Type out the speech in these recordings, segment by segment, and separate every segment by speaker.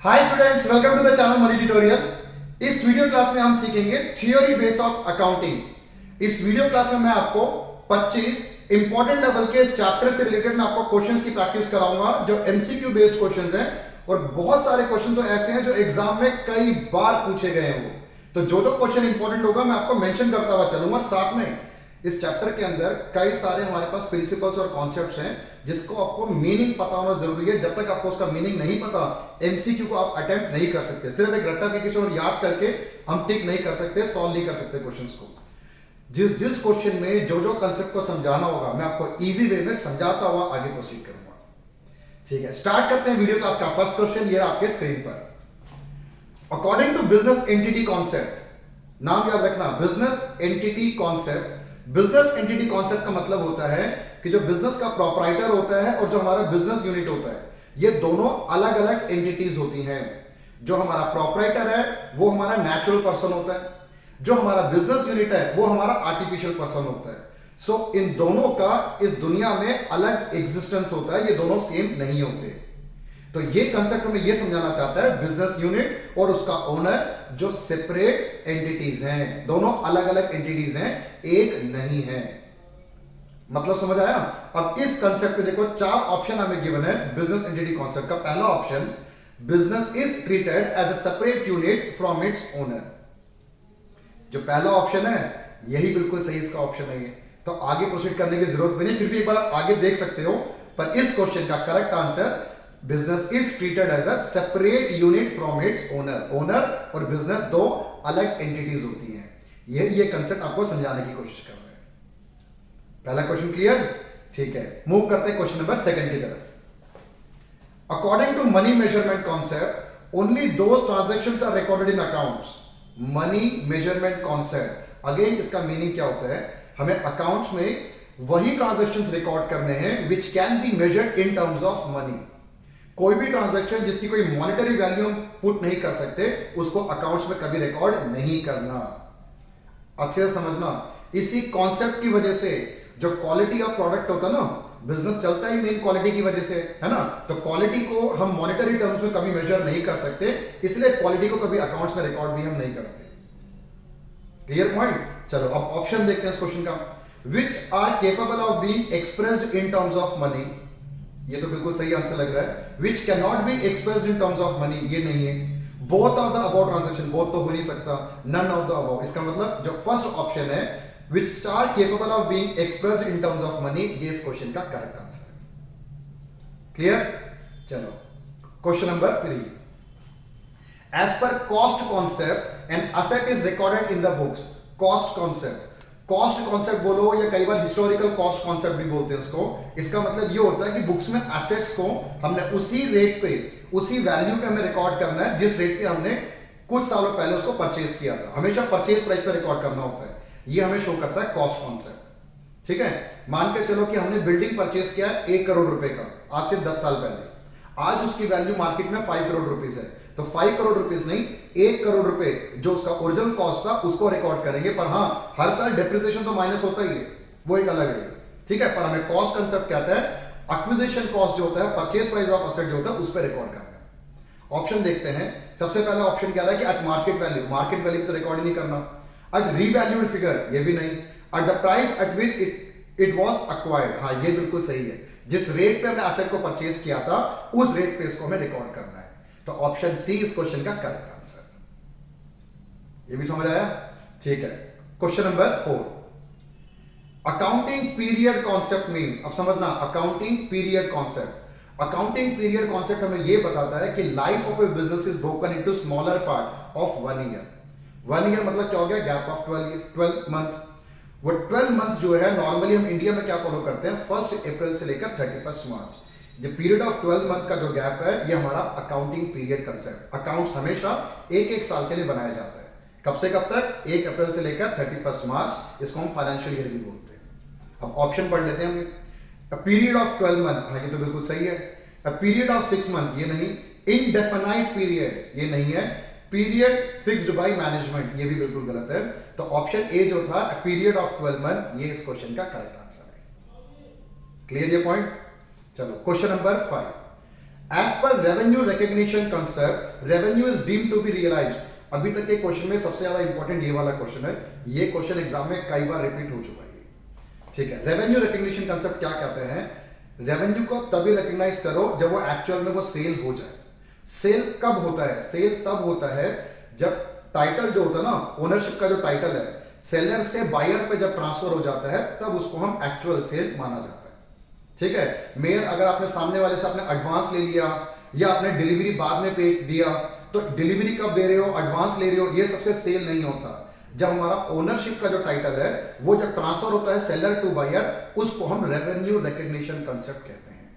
Speaker 1: Hi students, welcome to the channel money tutorial. इस video class में हम सीखेंगे थ्योरी बेस ऑफ अकाउंटिंग। इस वीडियो क्लास में मैं आपको 25 इंपॉर्टेंट लेवल के इस चैप्टर से रिलेटेड मैं आपको क्वेश्चंस की प्रैक्टिस कराऊंगा जो एमसीक्यू बेस्ड क्वेश्चंस हैं। और बहुत सारे क्वेश्चन तो ऐसे हैं जो एग्जाम में कई बार पूछे गए हैं। तो जो क्वेश्चन इंपॉर्टेंट होगा मैं आपको मेंशन करता हुआ चलूंगा। साथ में इस चैप्टर के अंदर कई सारे हमारे पास प्रिंसिपल्स और कॉन्सेप्ट्स हैं जिसको आपको मीनिंग पता होना जरूरी है। जब तक आपको उसका मीनिंग नहीं पता, एमसीक्यू को आप अटेम्प्ट नहीं कर सकते। सिर्फ एक रट्टाफिकेशन और याद करके हम टिक नहीं कर सकते, सॉल्व नहीं कर सकते क्वेश्चंस को। जिस जिस क्वेश्चन में जो कंसेप्ट को समझाना होगा मैं आपको इजी वे में समझाता हुआ आगे प्रोसीड करूंगा। ठीक है, स्टार्ट करते हैं वीडियो क्लास का फर्स्ट क्वेश्चन। ये आपके स्क्रीन पर। According to business entity concept, नाम याद रखना, business entity concept. Business entity concept का मतलब होता है कि जो बिजनेस का प्रोप्राइटर होता है और जो हमारा बिजनेस यूनिट होता है, ये दोनों अलग अलग एंटिटीज होती हैं। जो हमारा प्रोप्राइटर है वो हमारा नेचुरल पर्सन होता है, जो हमारा बिजनेस यूनिट है वो हमारा आर्टिफिशियल पर्सन होता है। सो इन दोनों का इस दुनिया में अलग एग्जिस्टेंस होता है, ये दोनों सेम नहीं होते। तो ये कंसेप्ट हमें ये समझाना चाहता है बिजनेस यूनिट और उसका ओनर जो सेपरेट एंटिटीज हैं, दोनों अलग अलग एंटिटीज हैं, एक नहीं है। मतलब समझ आया? अब इस कंसेप्ट पे देखो, चार ऑप्शन हमें गिवन है बिजनेस एंटिटी कॉन्सेप्ट का। पहला option, business is treated as a separate unit from its owner. जो पहला ऑप्शन है यही बिल्कुल सही इसका ऑप्शन है। तो आगे प्रोसीड करने की जरूरत भी नहीं, फिर भी एक बार आप आगे देख सकते हो। पर इस क्वेश्चन का correct answer, business is treated as a separate unit from its owner. Owner और बिजनेस दो अलग एंटिटीज होती हैं। ये कंसेप्ट आपको समझाने की कोशिश कर रहे हैं। पहला क्वेश्चन क्लियर? ठीक है, मूव करते हैं क्वेश्चन नंबर सेकंड की तरफ। According to money measurement concept, only those transactions are recorded in accounts. Money measurement concept, again इसका मीनिंग क्या होता है? हमें अकाउंट्स में वही ट्रांजैक्शंस रिकॉर्ड करने हैं which can be measured in terms of money. कोई भी ट्रांजैक्शन जिसकी कोई मॉनेटरी वैल्यू हम पुट नहीं कर सकते, उसको अकाउंट्स में कभी रिकॉर्ड नहीं करना। अच्छे से समझना, इसी कॉन्सेप्ट की वजह से जो क्वालिटी ऑफ प्रोडक्ट होता है ना, बिजनेस चलता ही मेन क्वालिटी की वजह से है ना। तो क्वालिटी को हम मॉनेटरी टर्म्स में कभी मेजर नहीं कर सकते, इसलिए क्वालिटी को कभी अकाउंट्स में रिकॉर्ड भी हम नहीं करते। Clear point? चलो अब ऑप्शन देखते हैं इस क्वेश्चन का। Which are capable of being expressed in terms of money, ये तो बिल्कुल सही आंसर लग रहा है। Which can not be expressed in terms of money, ये नहीं है। Both of the above transaction, both तो हो नहीं सकता। नन ऑफ द अबव, इसका मतलब जो फर्स्ट ऑप्शन है which are capable of being expressed in terms of money, ये इस क्वेश्चन का करेक्ट आंसर है। क्लियर? चलो question number 3। As per cost concept an asset is recorded in the books. Cost concept, cost concept बोलो या कई बार historical cost concept भी बोलते हैं इसको। इसका मतलब ये होता है कि बुक्स में एसेट्स को हमने उसी रेट पे, उसी वैल्यू पे हमें रिकॉर्ड करना है जिस रेट पे हमने कुछ सालों पहले उसको परचेज किया था। हमेशा परचेज प्राइस पे रिकॉर्ड करना होता है। ये हमें शो करता है कॉस्ट कॉन्सेप्ट। ठीक है, मान के चलो कि हमने बिल्डिंग परचेज किया 1 करोड़ रुपए का आज से 10 साल पहले। आज उसकी वैल्यू मार्केट में 5 करोड़ रुपीज है। तो 5 करोड़ रुपीज नहीं, 1 करोड़ रुपए जो उसका ओरिजिनल कॉस्ट था उसको रिकॉर्ड करेंगे। पर हाँ, हर साल डेप्रिसिएशन तो माइनस होता ही है, वो एक अलग है। ठीक है, पर हमें कॉस्ट कंसेप्ट कहता है एक्विजिशन कॉस्ट जो होता है, परचेज प्राइस ऑफ एसेट जो होता है, उस पर रिकॉर्ड करना है। ऑप्शन देखते हैं। सबसे पहला ऑप्शन क्या था कि eight market value, market value तो रिकॉर्ड ही नहीं करना। एट रीवैल्यूड फिगर, ये भी नहीं। At the price at which it was acquired, हाँ ये बिल्कुल सही है। जिस रेट पे हमने एसेट को परचेज किया था उस रेट पे इसको हमें रिकॉर्ड करना है। तो ऑप्शन सी इस क्वेश्चन का करेक्ट आंसर। ये भी समझ आया? ठीक है, question number 4। Accounting period concept means, अब समझना, accounting period concept. Accounting period concept हमें यह बताता है कि life of A business is broken into smaller part of 1 year. 1 year मतलब क्या हो गया? Gap of 12 month. वो 12 मंथ जो है नॉर्मली हम इंडिया में क्या फॉलो करते हैं? 1 अप्रैल से लेकर 31 मार्च। द पीरियड ऑफ 12 मंथ का जो गैप है, ये हमारा अकाउंटिंग पीरियड कंसेप्ट। अकाउंट्स हमेशा एक साल के लिए बनाया जाता है। कब से कब तक? 1 अप्रैल से लेकर 31 मार्च। इसको हम फाइनेंशियल ईयर भी बोलते हैं। अब ऑप्शन पढ़ लेते हैं हम। अ पीरियड ऑफ 12 मंथ, हाँ ये तो बिल्कुल सही है। अ पीरियड ऑफ 6 मंथ, ये नहीं। इनडेफिनाइट पीरियड, ये नहीं है। पीरियड फिक्स्ड बाय मैनेजमेंट, ये भी बिल्कुल गलत है। तो ऑप्शन ए जो था पीरियड ऑफ 12 मंथ, ये इस क्वेश्चन का करेक्ट आंसर है। क्लियर ये पॉइंट? चलो question number 5। As per revenue recognition concept revenue is deemed to be realised. अभी तक के क्वेश्चन में सबसे ज्यादा इंपॉर्टेंट ये वाला क्वेश्चन है, ये क्वेश्चन एग्जाम में कई बार रिपीट हो चुका है। ठीक है, रेवेन्यू रिकॉग्निशन कंसेप्ट क्या कहते हैं? रेवेन्यू को तभी रिकॉग्नाइज करो जब वो एक्चुअल में वो सेल हो जाए। सेल कब होता है? सेल तब होता है जब टाइटल जो होता है ना, ओनरशिप का जो टाइटल है, सेलर से बायर पे जब ट्रांसफर हो जाता है तब उसको हम एक्चुअल सेल माना जाता है। ठीक है, मेयर अगर आपने सामने वाले से आपने एडवांस ले लिया या आपने डिलीवरी बाद में पे दिया, तो डिलीवरी कब दे रहे हो, एडवांस ले रहे हो, ये सबसे सेल नहीं होता। जब हमारा ओनरशिप का जो टाइटल है वो जब ट्रांसफर होता है सेलर टू बायर, उसको हम रेवेन्यू रिकॉग्निशन कंसेप्ट कहते हैं।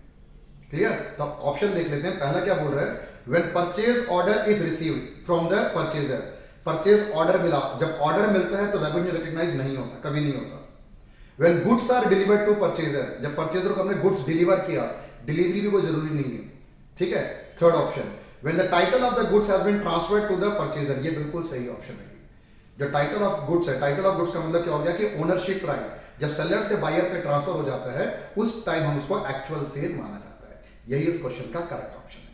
Speaker 1: क्लियर? तो ऑप्शन देख लेते हैं। पहला क्या बोल रहा है? When purchase order is received from the purchaser. Purchase order मिला, जब ऑर्डर मिलता है तो रेवेन्यू रिकॉग्नाइज नहीं होता, कभी नहीं होता। When goods are delivered to purchaser, जब परचेजर को हमने गुड्स डिलीवर किया, डिलीवरी भी कोई जरूरी नहीं है। ठीक है, third option, when the title of the goods has been transferred to the purchaser, ये बिल्कुल सही ऑप्शन है। जो टाइटल ऑफ गुड्स है, टाइटल ऑफ गुड्स का मतलब क्या हो गया कि ओनरशिप राइट जब सेलर से बायर पे ट्रांसफर हो जाता है उस टाइम हम उसको एक्चुअल सेल माना जाता है। यही इस क्वेश्चन का करेक्ट ऑप्शन है।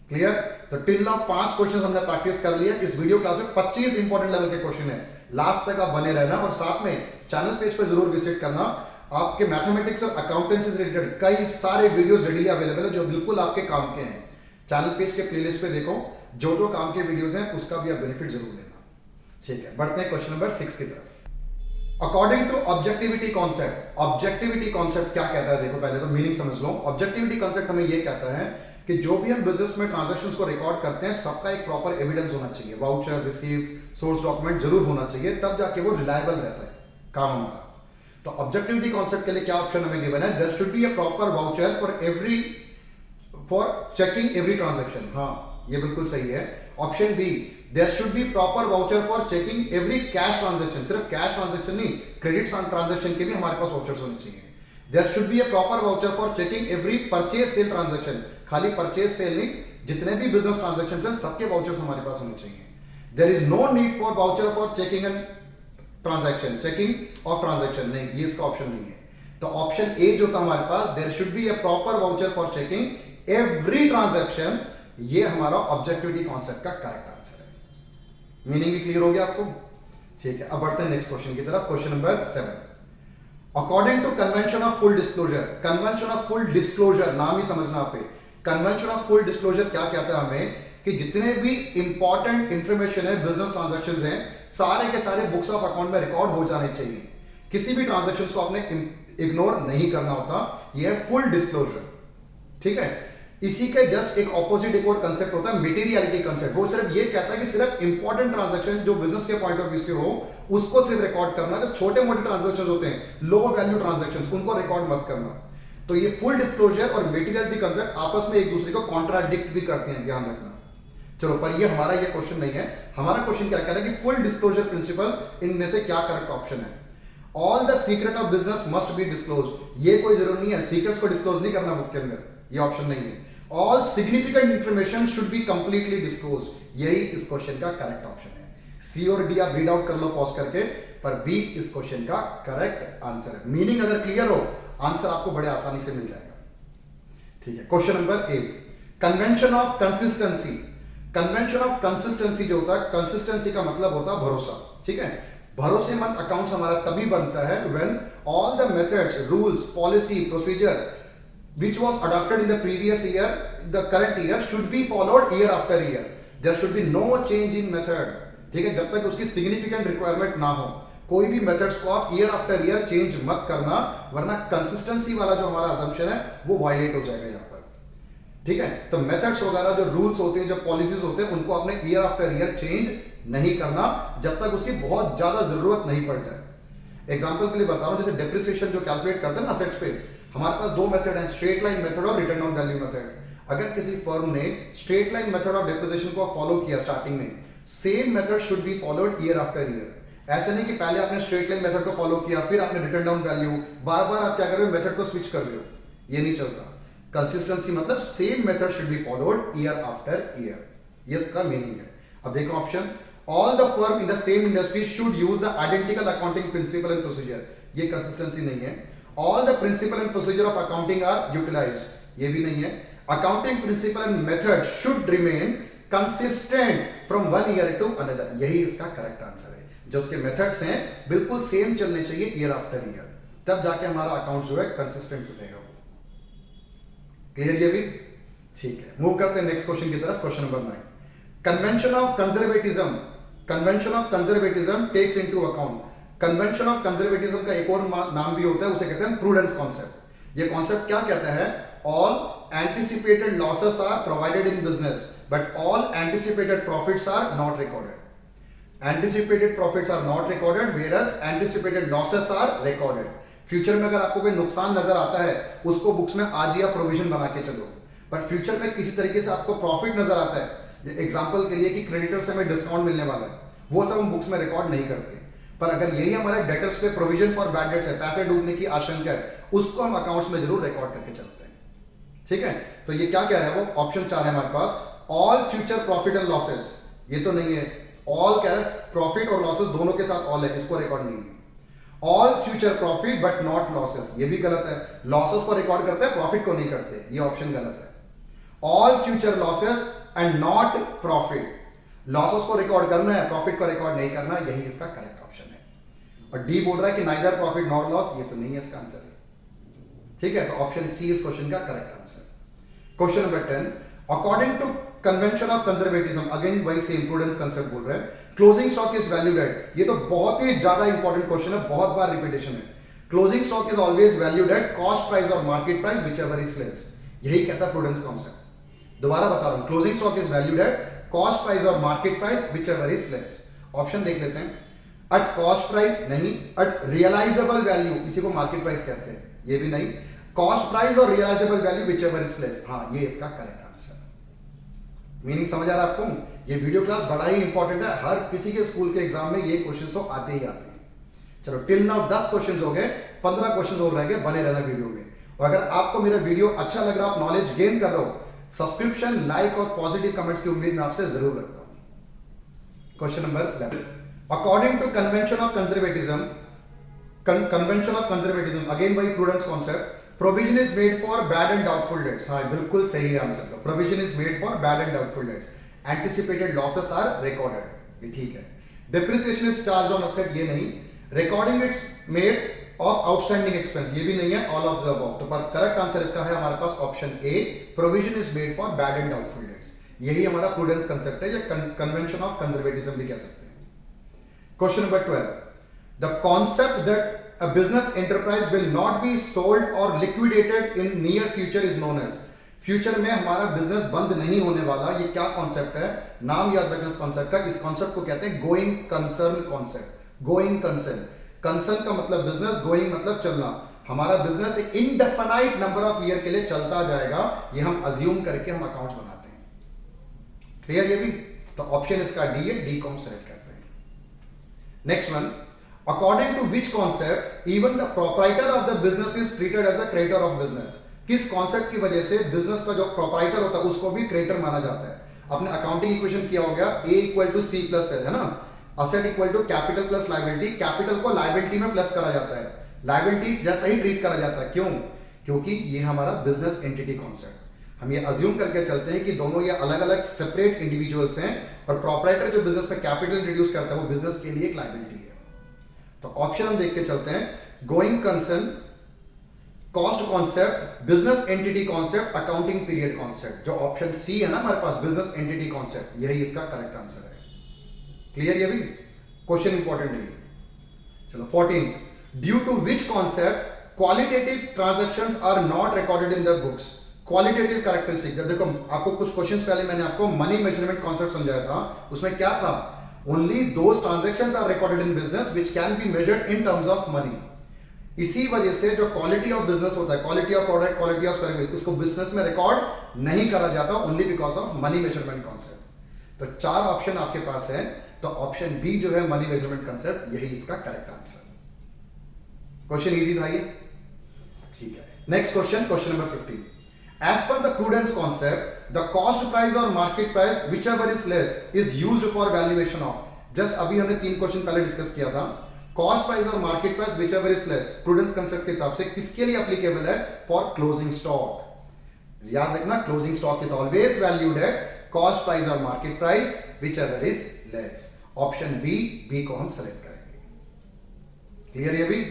Speaker 1: क्लियर? तो टिल नाउ 5 क्वेश्चन हमने प्रैक्टिस कर लिया। इस वीडियो क्लास में 25 इंपॉर्टेंट लेवल के क्वेश्चन है। लास्ट तक आप बने रहना और साथ में चैनल पेज पे जरूर विजिट करना। आपके मैथमेटिक्स और अकाउंटेंसी से रिलेटेड कई सारे वीडियोस रेडीली अवेलेबल है जो बिल्कुल आपके काम के हैं। चैनल पेज के प्लेलिस्ट पे देखो, जो जो काम के वीडियोस हैं उसका भी आप बेनिफिट जरूर लेना। ठीक है, बढ़ते हैं क्वेश्चन नंबर 6 की तरफ। According to objectivity concept, objectivity concept क्या कहता है? देखो पहले तो मीनिंग समझ लो। ऑब्जेक्टिविटी कॉन्सेप्ट हमें यह कहता है कि जो भी हम बिजनेस में ट्रांजैक्शंस को रिकॉर्ड करते हैं सबका एक प्रॉपर एविडेंस होना चाहिए, वाउचर, रिसीप्ट, सोर्स डॉक्यूमेंट जरूर होना चाहिए, तब जाके वो रिलायबल रहता है काम हमारा। तो ऑब्जेक्टिविटी कॉन्सेप्ट के लिए क्या ऑप्शन हमें गिवन है? There should be a proper voucher for checking every transaction. हाँ, ये बिल्कुल सही है। Option B, there should be proper voucher for checking every cash transaction. सिर्फ कैश ट्रांजैक्शन नहीं, क्रेडिट ट्रांजैक्शन के भी हमारे पास वाउचर्स होने चाहिए। There should be a proper voucher for checking every purchase sale transaction. खाली परचेज सेल नहीं, जितने भी बिजनेस ट्रांजैक्शन हैं सबके वाउचर्स हमारे पास होने चाहिए। There is no need for voucher for checking and transaction, checking of transaction नहीं, ये इसका ऑप्शन नहीं है। तो ऑप्शन ए जो था हमारे पास, there should be a proper voucher for checking every transaction, ये हमारा ऑब्जेक्टिविटी कॉन्सेप्ट का करेक्ट आंसर है। मीनिंग भी क्लियर हो गया आपको? ठीक है, अब बढ़ते हैं नेक्स्ट क्वेश्चन की तरफ। Question number 7। According to convention of full disclosure, convention of full disclosure नाम ही समझना आप। कन्वेंशन ऑफ फुल डिस्क्लोजर क्या कहता है हमें कि जितने भी इंपॉर्टेंट इंफॉर्मेशन है, बिजनेस ट्रांजैक्शंस हैं, सारे के सारे बुक्स ऑफ अकाउंट में रिकॉर्ड हो जाने चाहिए। किसी भी ट्रांजैक्शंस को आपने इग्नोर नहीं करना होता, यह है फुल डिस्क्लोजर। ठीक है, इसी के जस्ट एक ऑपोजिट एक और कंसेप्ट होता है मटेरियलिटी कंसेप्ट। वो सिर्फ ये कहता है कि सिर्फ इंपॉर्टेंट ट्रांजैक्शन जो बिजनेस के पॉइंट ऑफ व्यू से हो उसको सिर्फ रिकॉर्ड करना। जो छोटे मोटे ट्रांजैक्शन होते हैं, लो वैल्यू ट्रांजैक्शन, उनको रिकॉर्ड मत करना। तो ये फुल डिस्क्लोजर और मटेरियलिटी कंसेप्ट आपस में एक दूसरे को कॉन्ट्राडिक्ट भी करते हैं, ध्यान रखना। चलो, पर ये हमारा ये क्वेश्चन नहीं है। हमारा क्वेश्चन क्या कह रहा है कि फुल डिस्क्लोजर प्रिंसिपल, इनमें से क्या करेक्ट ऑप्शन है? All the secret of business must be disclose. ये कोई जरूरी नहीं है, सीक्रेट्स को डिस्क्लोज नहीं करना बुक के अंदर, ये ऑप्शन नहीं है। All significant information should be completely disclose, यही इस क्वेश्चन का करेक्ट ऑप्शन है। सी और डी आप रीड आउट कर लो पॉज करके, पर बी इस क्वेश्चन का करेक्ट आंसर है। मीनिंग अगर क्लियर हो, आंसर आपको बड़े आसानी से मिल जाएगा। ठीक है, question number 8। Convention of consistency. Convention of consistency जो होता है, कंसिस्टेंसी का मतलब होता है भरोसा। ठीक है, भरोसेमंद अकाउंट्स हमारा तभी बनता है when all the methods, rules, policy, procedure which was adopted in the previous year, the current year should be followed year after year. There should be no change in method. ठीक है, जब तक उसकी significant requirement ना हो, कोई भी methods को आप ईयर आफ्टर ईयर चेंज मत करना, वरना कंसिस्टेंसी वाला जो हमारा assumption है वो वायलेट हो जाएगा यहाँ पर। ठीक है, तो मेथड्स वगैरह जो रूल्स होते हैं, जो पॉलिसीज होते हैं, उनको आपने ईयर आफ्टर ईयर चेंज नहीं करना जब तक उसकी बहुत ज्यादा जरूरत नहीं पड़ जाए। एग्जाम्पल के लिए बता रहा हूँ, जैसे डेप्रिसिएशन जो कैलकुलेट करते हैं ना असेट्स पे, हमारे पास 2 मेथड हैं, स्ट्रेट लाइन मेथड और रिटर्न ऑन वैल्यू मेथड। अगर किसी फर्म ने straight line method of depreciation को फॉलो किया स्टार्टिंग में, same method should be followed year after year. ऐसा नहीं कि पहले आपने स्ट्रेट लाइन मेथड को फॉलो किया, फिर आपने रिटर्न डाउन वैल्यू, बार बार आप क्या कर रहे हो, मेथड को स्विच कर रहे हो, ये नहीं चलता। कंसिस्टेंसी मतलब same method should be followed year after year, ये इसका मीनिंग है। अब देखो option, all the firm in the same industry should use the identical accounting principle and procedure, ये कंसिस्टेंसी नहीं है। All the principle and procedure of accounting are utilised, ये भी नहीं है। Accounting principle and method should remain consistent from one year to another, यही इसका correct answer है। जो उसके मेथड्स हैं बिल्कुल सेम चलने चाहिए ईयर आफ्टर ईयर, तब जाके हमारा अकाउंट जो है कंसिस्टेंट चलेगा। क्लियर ये भी? ठीक है, मूव करते हैं नेक्स्ट क्वेश्चन की तरफ। Question number 9, convention of conservatism takes into account. Convention of conservatism का एक और नाम भी होता है, उसे कहते हैं प्रूडेंस कॉन्सेप्ट। ये कॉन्सेप्ट क्या कहता है? All anticipated losses are provided in business but all anticipated profits are not recorded. Anticipated profits are not recorded whereas anticipated losses are recorded. Future में अगर आपको कोई नुकसान नजर आता है उसको बुक्स में आज या प्रोविजन बना के चलो, पर फ्यूचर में किसी तरीके से आपको प्रॉफिट नजर आता है, एग्जांपल के लिए कि क्रेडिटर से हमें डिस्काउंट मिलने वाला है, वो सब हम बुक्स में रिकॉर्ड नहीं करते। पर अगर यही हमारे डेटर्स पे प्रोविजन फॉर बैड डेट्स है, पैसे डूबने की आशंका है, उसको हम अकाउंट्स में जरूर रिकॉर्ड करके चलते हैं। ठीक है, तो ये क्या कह रहा है? वो ऑप्शन 4 है हमारे पास, all future profit and losses. ये तो नहीं है, ऑल कह रहा है प्रॉफिट और लॉसेस दोनों के साथ ऑल है, इसको रिकॉर्ड नहीं है। All future profit but not losses, ये भी गलत है। लॉसेस को रिकॉर्ड करते हैं, प्रॉफिट को नहीं करते, ये ऑप्शन गलत है। All future losses and not profit, losses को रिकॉर्ड करना है, प्रॉफिट को रिकॉर्ड नहीं करना, यही इसका करेक्ट ऑप्शन है। और डी बोल रहा है कि नाइदर प्रॉफिट नॉर लॉस, ये तो नहीं है इसका आंसर। ठीक है, तो ऑप्शन सी इस क्वेश्चन का correct answer. Question number 10, according to convention of conservatism, again वही सेम प्रूडेंस कंसेप्ट बोल रहे हैं, closing stock is valued at. ये तो बहुत ही ज्यादा इंपॉर्टेंट क्वेश्चन है, बहुत बार रिपीटेशन है। Closing stock is always valued at cost price और market price whichever is less, यही कहता है प्रूडेंस कॉन्सेप्ट। दोबारा बता रहा हूं, closing stock is valued at cost price और market price whichever is less. Option देख लेते हैं, एट कॉस्ट प्राइस नहीं, एट रियलाइजेबल वैल्यू, इसी को मार्केट प्राइस कहते हैं, ये भी नहीं, कॉस्ट प्राइस और realisable value whichever is less, हाँ ये इसका करेक्ट आंसर। मीनिंग समझ आ रहा है आपको? ये वीडियो क्लास बड़ा ही इंपॉर्टेंट है, हर किसी के स्कूल के एग्जाम में ये क्वेश्चन तो आते ही आते हैं। चलो टिल नाउ 10 क्वेश्चन हो गए, 15 क्वेश्चन और रह गए, बने रहना वीडियो में। और अगर आपको मेरा वीडियो अच्छा लग रहा, आप नॉलेज गेन कर रहे हो, सब्सक्रिप्शन, लाइक और पॉजिटिव कमेंट्स की उम्मीद मैं आपसे जरूर रखता हूं। Question number 11, according to convention of conservatism, again वही prudence concept, provision is made for bad and doubtful debts, हाँ बिल्कुल सही है आंसर का, provision is made for bad and doubtful debts, anticipated losses are recorded, ये ठीक है। Depreciation is charged on asset, ये नहीं, recording its made of outstanding expense, ये भी नहीं है, ऑल ऑफ द अबव। तो करेक्ट आंसर इसका है हमारे पास option A, provision is made for bad and doubtful debts, यही हमारा प्रूडेंस कंसेप्ट है, या कन्वेंशन ऑफ कंजर्वेटिज्म भी कह सकते हैं। Question number 12, the concept that a business enterprise will not be sold or liquidated in near future is known as, future में हमारा बिजनेस बंद नहीं होने वाला, ये क्या कॉन्सेप्ट है? नाम याद रखना इस कॉन्सेप्ट का, इस कॉन्सेप्ट को कहते हैं going concern concept. Going concern, concern का मतलब बिजनेस, गोइंग मतलब चलना, हमारा बिजनेस एक इनडेफिनाइट नंबर ऑफ ईयर के लिए चलता जाएगा, ये हम अज्यूम करके हम अकाउंट्स बनाते हैं। क्लियर ये भी? तो ऑप्शन इसका डी है, डी को हम सेलेक्ट करते हैं। Next one, according to which concept even the proprietor of the business is treated as a creditor of business, किस कॉन्सेप्ट की वजह से बिजनेस का जो प्रोप्राइटर होता है उसको भी क्रेडिटर माना जाता है? अपने अकाउंटिंग इक्वेशन किया हो गया, A equal to C plus है ना, asset equal to capital plus liability, capital को लायबिलिटी में प्लस करा जाता है, लायबिलिटी जैसा ही ट्रीट करा जाता है, क्यों? क्योंकि ये हमारा बिजनेस एंटिटी कॉन्सेप्ट, हम ये अज्यूम करके चलते हैं कि दोनों ये अलग अलग सेपरेट इंडिविजुअल्स हैं, और प्रोप्राइटर जो बिजनेस में कैपिटल इंट्रोड्यूस करता है वो बिजनेस के लिए एक लायबिलिटी है। तो ऑप्शन हम देख के चलते हैं, going concern, cost concept, business entity concept, accounting period concept, जो ऑप्शन सी है ना हमारे पास, बिजनेस एंटिटी कॉन्सेप्ट, यही इसका करेक्ट आंसर है। क्लियर ये भी? क्वेश्चन इंपॉर्टेंट है। चलो 14th, due to which concept qualitative transactions are not recorded in the books. Qualitative characteristic, जब देखो आपको कुछ क्वेश्चंस पहले मैंने आपको मनी मेजरमेंट कॉन्सेप्ट समझाया था, उसमें क्या था? Only those transactions are recorded in business which can be measured in terms of money. इसी वजह से जो क्वालिटी ऑफ बिजनेस होता है, quality of product, quality of service, इसको बिजनेस में रिकॉर्ड नहीं करा जाता, only because of money measurement concept. तो 4 ऑप्शन आपके पास है, तो ऑप्शन बी जो है मनी मेजरमेंट कॉन्सेप्ट, यही इसका करेक्ट आंसर। क्वेश्चन इजी था ये, ठीक है। Next question, question number 15, as per the prudence concept, the cost price or market price whichever is less is used for valuation of, just अभी हमने 3 question पहले discuss किया था, कॉस्ट प्राइस और market price whichever is less, prudence concept के हिसाब से किसके लिए एप्लीकेबल है? For closing stock. याद रखना, closing stock is always valued at cost price और market price, which is less. Option B को हम सेलेक्ट करेंगे। क्लियर ये भी?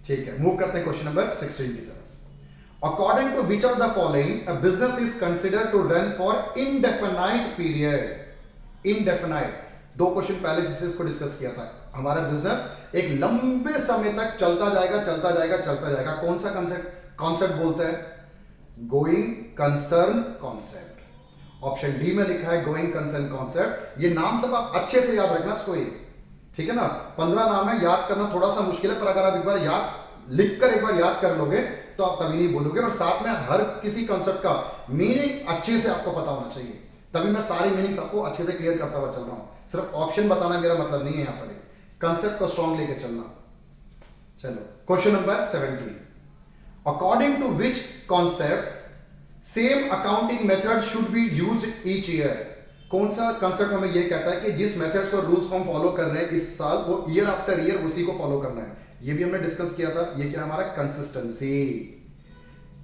Speaker 1: ठीक है, मूव करते हैं क्वेश्चन नंबर 16 की तरफ। According to which of the following a business is considered to run for indefinite period. Indefinite, दो क्वेश्चन पहले फिर से इसको डिस्कस किया था। हमारा बिजनेस एक लंबे समय तक चलता जाएगा, चलता जाएगा, चलता जाएगा। कौन सा कॉन्सेप्ट बोलते हैं? Going concern concept. Option D में लिखा है गोइंग कंसर्न कॉन्सेप्ट। ये नाम सब आप अच्छे से याद रखना इसको, ये ठीक है ना। 15 नाम है, याद करना थोड़ा सा मुश्किल है, पर अगर आप एक बार याद लिखकर एक बार याद कर लोगे तो आप कभी नहीं भूलोगे। और साथ में हर किसी कॉन्सेप्ट का मीनिंग अच्छे से आपको पता होना चाहिए, तभी मैं सारी मीनिंग्स आपको अच्छे से क्लियर करता हुआ चल रहा हूं। सिर्फ ऑप्शन बताना मेरा मतलब नहीं है, यहां पर कंसेप्ट को स्ट्रॉन्ग लेके चलना। चलो question number 17। According to which concept same accounting method should be used each year. कौन सा कंसेप्ट हमें यह कहता है कि जिस मेथड्स और रूल्स को हम फॉलो कर रहे हैं इस साल, वो ईयर आफ्टर ईयर उसी को फॉलो करना है। ये भी हमने डिस्कस किया था। ये क्या हमारा कंसिस्टेंसी।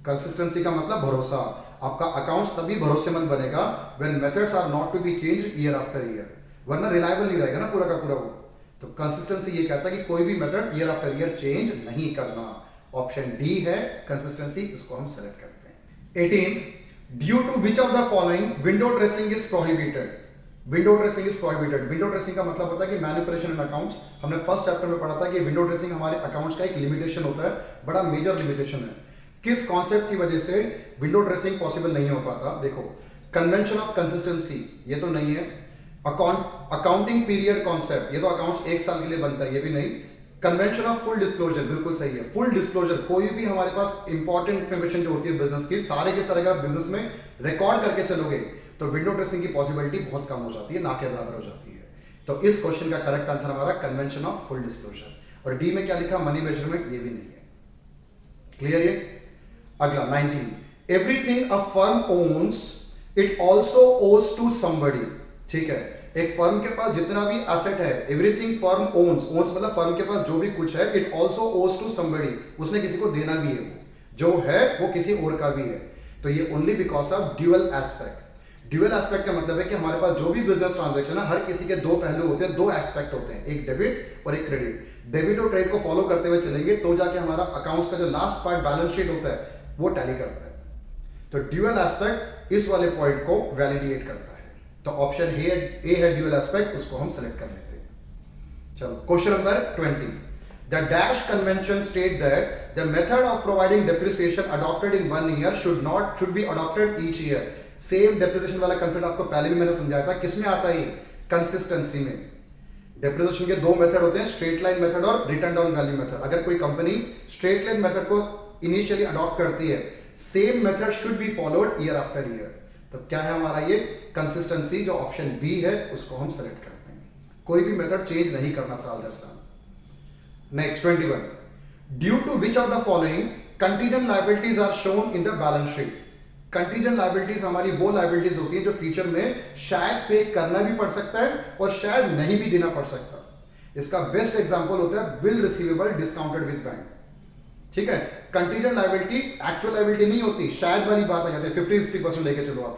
Speaker 1: कंसिस्टेंसी का मतलब भरोसा। आपका अकाउंट्स तभी भरोसेमंद बनेगा when methods are not to be changed year after year, वरना रिलायबल नहीं रहेगा ना पूरा का पूरा वो। तो कंसिस्टेंसी ये कहता है कि कोई भी method year after year change नहीं करना। ऑप्शन डी है कंसिस्टेंसी, इसको हम सेलेक्ट करते हैं। 18, due to which of the following window dressing is prohibited. Window dressing is prohibited. Window dressing का मतलब होता है कि मैनिपुलेशन इन अकाउंट्स। हमने फर्स्ट चैप्टर में पढ़ा था कि विंडो ड्रेसिंग हमारे अकाउंट्स का एक लिमिटेशन होता है, बड़ा मेजर लिमिटेशन है। किस कॉन्सेप्ट की वजह से विंडो ड्रेसिंग पॉसिबल नहीं हो पाता? देखो, कन्वेंशन ऑफ कंसिस्टेंसी ये तो नहीं है। अकाउंटिंग पीरियड कॉन्सेप्ट, ये तो अकाउंट्स एक साल के लिए बनता है, ये भी नहीं। कन्वेंशन ऑफ फुल डिस्क्लोजर, बिल्कुल सही है। फुल डिस्क्लोजर, कोई भी हमारे पास इंपॉर्टेंट इंफॉर्मेशन जो होती है बिजनेस की, सारे के सारे अगर बिजनेस में रिकॉर्ड करके चलोगे तो विंडो ड्रेसिंग की पॉसिबिलिटी बहुत कम हो जाती है, ना के बराबर हो जाती है। तो इस क्वेश्चन का करेक्ट आंसर हमारा कन्वेंशन ऑफ फुल डिस्क्लोजर। और डी में क्या लिखा? मनी मेजरमेंट, ये भी नहीं है। क्लियर ये? अगला 19, everything a firm owns it also ओज टू समबडी। ठीक है, एक फर्म के पास जितना भी एसेट है, एवरीथिंग फर्म ओन्स, ओन्स मतलब फर्म के पास जो भी कुछ है, इट ऑल्सो ओज टू समबडी, उसने किसी को देना भी है, वो जो है वो किसी और का भी है। तो ये only because of dual aspect. Dual aspect का मतलब है कि हमारे पास जो भी बिजनेस ट्रांजैक्शन है, हर किसी के दो पहलू होते हैं, दो एस्पेक्ट होते हैं, एक डेबिट और एक क्रेडिट। डेबिट और क्रेडिट को फॉलो करते हुए चलेंगे तो जाके हमारा अकाउंट्स का जो लास्ट पार्ट बैलेंस शीट होता है वो टैली करता है। तो ड्यूअल एस्पेक्ट इस वाले पॉइंट को वैलिडेट करता है। तो ऑप्शन ए है ड्यूअल एस्पेक्ट, उसको हम सेलेक्ट कर लेते हैं। चलो question number 20, the dash convention state that the method of providing depreciation adopted in 1 year should be adopted each year. Same depreciation वाला कंसेप्ट आपको पहले भी मैंने समझाया था। किसमें आता है? कंसिस्टेंसी में। डेप्रिसिएशन के दो मेथड होते हैं, स्ट्रेट लाइन मेथड और रिटर्न डाउन वैल्यू मेथड। अगर कोई कंपनी स्ट्रेट लाइन मेथड को इनिशियली अडॉप्ट करती है, same method should be followed year after year. तो क्या है हमारा ये? कंसिस्टेंसी, जो ऑप्शन बी है उसको हम सेलेक्ट करते हैं। कोई भी मेथड चेंज नहीं करना साल दर साल। Next 21, due to which of the following contingent liabilities are shown in the balance sheet. Contingent liabilities हमारी वो लायबिलिटीज होती है जो फ्यूचर में शायद पे करना भी पड़ सकता है और शायद नहीं भी देना पड़ सकता। इसका बेस्ट एग्जांपल होता है bill receivable discounted with bank. ठीक है, कंटीजेंट लायबिलिटी एक्चुअल लायबिलिटी नहीं होती, शायद वाली बात आ जाती है, 50-50% लेके चलो आप।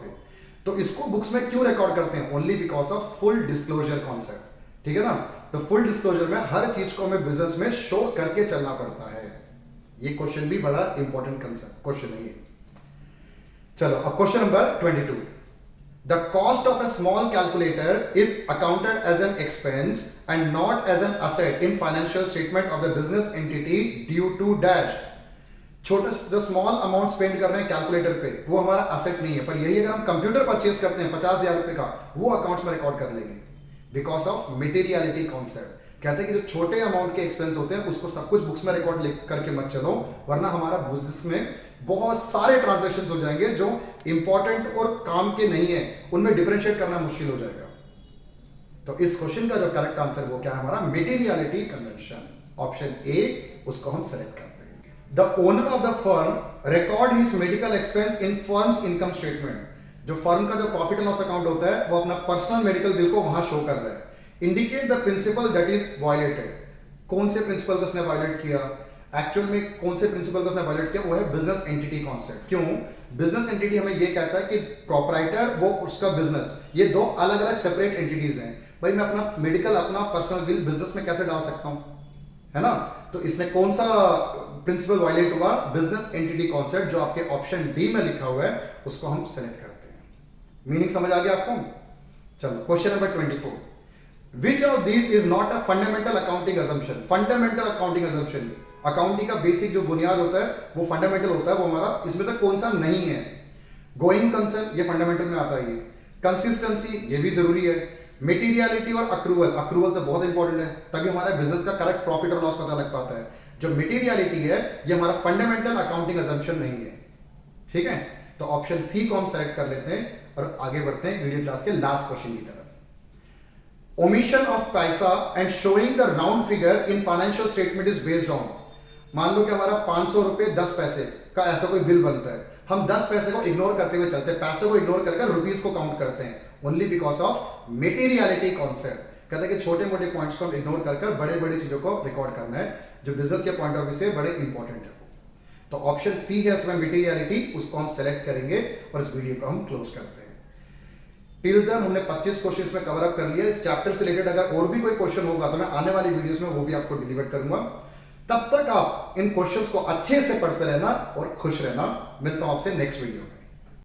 Speaker 1: तो इसको बुक्स में क्यों रिकॉर्ड करते हैं? Only because of full disclosure concept. ठीक है ना, तो फुल डिस्क्लोजर में हर चीज को हमें बिजनेस में शो करके चलना पड़ता है। ये क्वेश्चन भी बड़ा इंपॉर्टेंट क्वेश्चन है ये। चलो अब question number 22, the cost of a small calculator is accounted as an expense and not as an asset in financial statement of the business entity due to dash. छोटा जो small amount spend कर रहे हैं calculator पे, वो हमारा asset नहीं है, पर यही अगर हम कंप्यूटर परचेज करते हैं 50,000 रुपए का, वो अकाउंट्स में रिकॉर्ड कर लेंगे बिकॉज ऑफ मटेरियलिटी कॉन्सेप्ट। कहते हैं कि जो छोटे अमाउंट के एक्सपेंस होते हैं उसको सब कुछ बुक्स में रिकॉर्ड करके मत चलो, वरना हमारा बिजनेस में बहुत सारे ट्रांजैक्शंस हो जाएंगे जो इंपॉर्टेंट और काम के नहीं है, उनमें डिफरेंशिएट करना मुश्किल हो जाएगा। तो इस क्वेश्चन का जो करेक्ट आंसर वो क्या है हमारा? Materiality convention. ऑप्शन ए, उसको हम सेलेक्ट करते हैं। The owner of the firm record his medical expense in firm's income statement. जो फर्म का जो प्रॉफिट एंड लॉस अकाउंट होता है वो अपना पर्सनल मेडिकल बिल को वहां शो कर रहा है। Indicate the principal that is violated. कौन से प्रिंसिपल को उसने वायलेट किया? एक्चुअल में कौन से प्रिंसिपल को उसने वायलेट किया, वो है बिजनेस एंटिटी कॉन्सेप्ट। क्यों? बिजनेस एंटिटी हमें ये कहता है कि प्रोपराइटर वो उसका बिजनेस, ये दो अलग अलग सेपरेट एंटिटीज हैं। भाई मैं अपना मेडिकल, अपना पर्सनल बिल बिजनेस में कैसे डाल सकता हूं, है ना? तो इसने कौन सा प्रिंसिपल वायलेट हुआ? बिजनेस एंटिटी कॉन्सेप्ट, जो आपके ऑप्शन डी में लिखा हुआ है, उसको हम सेलेक्ट करते हैं। मीनिंग समझ आ गया आपको? चलो question number 24, which of this is not a fundamental accounting assumption. Fundamental accounting assumption, accounting का बेसिक जो बुनियाद होता है वो फंडामेंटल होता है, वो हमारा इसमें से कौन सा नहीं है? गोइंग कंसर्न, ये फंडामेंटल में आता है। ये कंसिस्टेंसी, ये भी जरूरी है। मटेरियलिटी और अक्रूवल, अक्रूवल तो बहुत इंपॉर्टेंट है, तभी हमारा बिजनेस का करेक्ट प्रॉफिट और लॉस पता लग पाता है। जो मटेरियलिटी है ये हमारा फंडामेंटल अकाउंटिंग अजम्पशन नहीं है। ठीक है, तो ऑप्शन सी को हम सेलेक्ट कर लेते हैं और आगे बढ़ते हैं वीडियो क्लास के लास्ट क्वेश्चन की तरफ। ओमिशन ऑफ पैसा and showing the round figure in financial statement is based on. मान लो कि हमारा 500 रुपए 10 पैसे का ऐसा कोई बिल बनता है, हम 10 पैसे को इग्नोर करते हुए चलते हैं, पैसे को इग्नोर करके रुपीस को काउंट करते हैं, only because of materiality concept. कहते हैं कि छोटे मोटे पॉइंट्स को हम इग्नोर कर बड़े बड़ी चीजों को रिकॉर्ड करना है, जो बिजनेस के पॉइंट ऑफ व्यू से बड़े इंपॉर्टेंट है। तो ऑप्शन सी है इसमें मेटीरियलिटी, उसको हम सेलेक्ट करेंगे और इस वीडियो को हम क्लोज करते हैं। टिल देन हमने 25 क्वेश्चंस में कवर अप कर लिया। इस चैप्टर से रिलेटेड अगर और भी कोई क्वेश्चन होगा तो मैं आने वाली वीडियोस में वो भी आपको डिलीवर करूंगा। तब तक आप इन क्वेश्चंस को अच्छे से पढ़ते रहना और खुश रहना। मिलता हूं आपसे नेक्स्ट वीडियो में।